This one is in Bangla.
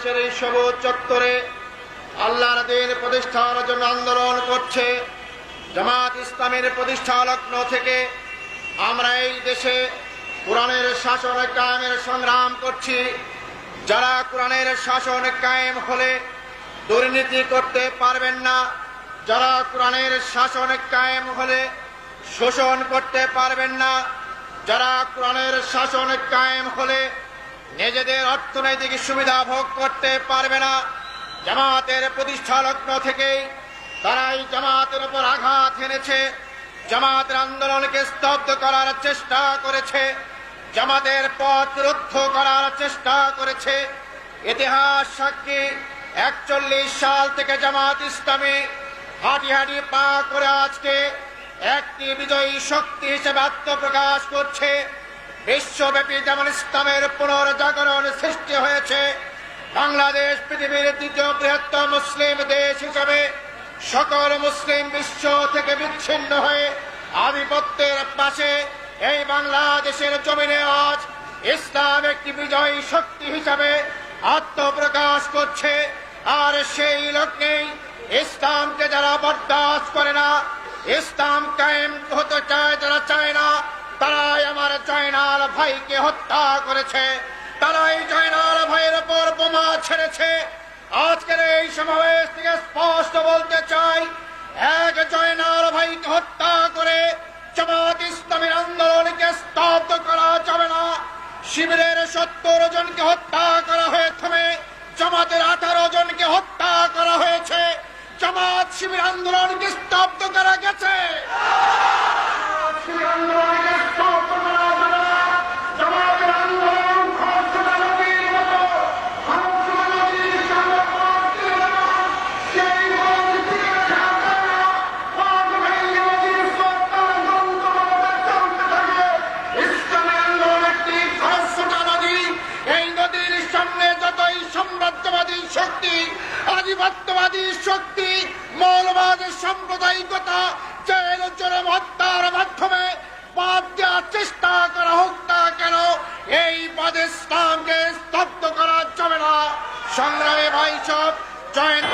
বাংলাদেশের এই সবুজ চত্বরে আল্লাহর দ্বীন প্রতিষ্ঠার জন্য আন্দোলন করছে। জামাত ইসলামের প্রতিষ্ঠা লগ্ন থেকে আমরা এই দেশে কোরআনের শাসন কায়েমের সংগ্রাম করছি। যারা কোরআনের শাসন কায়েম হলে দুর্নীতি করতে পারবেন না, যারা কোরআনের শাসন কায়েম হলে শোষণ করতে পারবেন না, যারা কোরআনের শাসন কায়েম হলে নিজেদের অর্থনৈতিক সুবিধা ভোগ করতে পারবে না, জামাতের প্রতিষ্ঠা লগ্ন থেকেই তারাই জামাতের উপর আঘাত হেনেছে, জামাতের আন্দোলনকে স্তব্ধ করার চেষ্টা করেছে, জামাতের পথ রুদ্ধ করার চেষ্টা করেছে। ইতিহাস সাক্ষী 41 সাল থেকে জামাত ইসলামী হাঁটি হাঁটি পা করে আজকে একটি বিজয়ী শক্তি হিসেবে আত্মপ্রকাশ করছে। বিশ্বব্যাপী যেমন ইসলামের পুনর্জাগরণ সৃষ্টি হয়েছে, বাংলাদেশ পৃথিবীর দ্বিতীয় বৃহত্তম মুসলিম দেশ হিসেবে সকল মুসলিম বিশ্ব থেকে বিচ্ছিন্ন হয়ে আধিপত্যের পাশে এই বাংলাদেশের জমিনে আজ ইসলাম একটি বিজয়ী শক্তি হিসাবে আত্মপ্রকাশ করছে। আর সেই লগ্নেই ইসলামকে যারা বরদাস্ত করে না, ইসলাম কায়েম হতে চায় যারা চায় না, তারাই আমার জয়নাল ভাইকে হত্যা করেছে, তারাই জয়নাল ভাইয়ের উপর বোমা ছেড়েছে। আজকের এই সমাবেশ থেকে স্পষ্ট বলতে চাই, এক জয়নাল ভাইকে হত্যা করে জামাত ইসলামের আন্দোলনকে স্তব্ধ করা যাবে না। শিবিরের 70 জনকে হত্যা করা হয়েছে, জামাতের 18 জনকে হত্যা করা হয়েছে। জামাত শিবির আন্দোলনকে স্তব্ধ করা গেছে, শিবির আন্দোলনকে স্তব্ধ করা যাবে না। জামাতের আন্দোলন খরস্রোতা নদীর মতো, খরস্রোতা নদীর সামনে পথ দিবে না, সেই পথ দিয়ে ঢাকা না, পথ ভেঙে নদীর স্রোতার দ্বন্দ্বভাবে চলতে থাকে। ইসলামের আন্দোলন একটি খরস্রোতা নদী, এই নদীর সামনে যতই সাম্রাজ্যবাদী শক্তি, আধিপত্যবাদী শক্তি, মৌলবাদের সাম্প্রদায়িকতা, জেল জুলুম হত্যার মাধ্যমে বাদ দেওয়ার চেষ্টা করা হোক না কেন, এই পথে ইসলামকে স্তব্ধ করা যাবে না। সংগ্রামী ভাই সব জয়েন